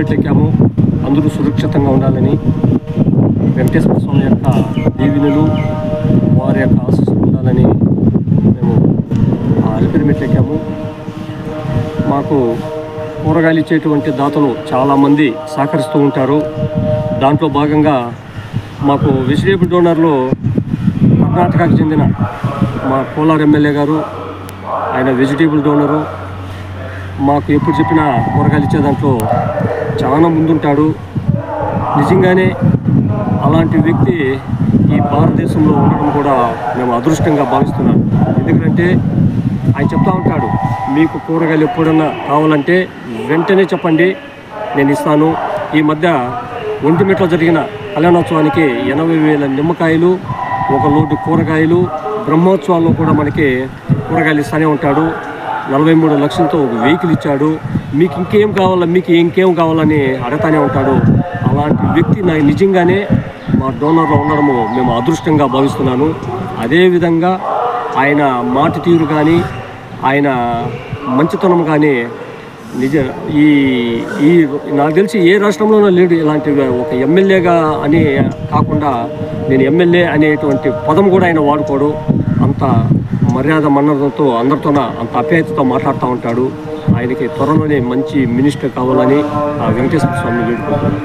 మెట్లు ఎక్కాము. అందరూ సురక్షితంగా ఉండాలని వెంకటేశ్వర స్వామి యొక్క దీవెనలు వారి యొక్క ఆశీస్సులు ఉండాలని మేము అలిపిరి మెట్లు ఎక్కాము. మాకు కూరగాయలు ఇచ్చేటువంటి దాతలు చాలామంది సహకరిస్తూ ఉంటారు. దాంట్లో భాగంగా మాకు వెజిటేబుల్ డోనర్లు కర్ణాటకకు చెందిన మా కోలార్ ఎమ్మెల్యే గారు, ఆయన వెజిటేబుల్ డోనరు. మాకు ఎప్పుడు చెప్పినా కూరగాయలు ఇచ్చే దాంట్లో చాలా ముందుంటాడు. నిజంగానే అలాంటి వ్యక్తి ఈ భారతదేశంలో ఉండడం కూడా మేము అదృష్టంగా భావిస్తున్నాం. ఎందుకంటే ఆయన చెప్తా ఉంటాడు, మీకు కూరగాయలు ఎప్పుడన్నా కావాలంటే వెంటనే చెప్పండి, నేను ఇస్తాను. ఈ మధ్య ఒంటిమిట్లో జరిగిన కళ్యాణోత్సవానికి 80,000 నిమ్మకాయలు, 1 లోటు కూరగాయలు, బ్రహ్మోత్సవాల్లో కూడా మనకి కూరగాయలు ఇస్తూనే ఉంటాడు. 43 లక్షలతో ఒక వెహికల్ ఇచ్చాడు. మీకు ఇంకేం కావాలని అడగతానే ఉంటాడు. అలాంటి వ్యక్తి నాకు నిజంగానే మా డోనర్లో ఉండడము మేము అదృష్టంగా భావిస్తున్నాను. అదేవిధంగా ఆయన మాట తీరు కానీ, ఆయన మంచితనం కానీ ఈ నాకు తెలిసి ఏ రాష్ట్రంలోనూ లేడు. ఇలాంటి ఒక ఎమ్మెల్యేగా అని కాకుండా నేను ఎమ్మెల్యే అనేటువంటి పదం కూడా ఆయన వాడుకోడు. అంత మర్యాద మన్ననతో అందరితోన అంత అప్యాయతతో మాట్లాడుతూ ఉంటాడు. ఆయనకి త్వరలోనే మంచి మినిస్టర్ కావాలని ఆ వెంకటేశ్వర స్వామిని వేడుకుంటున్నాను.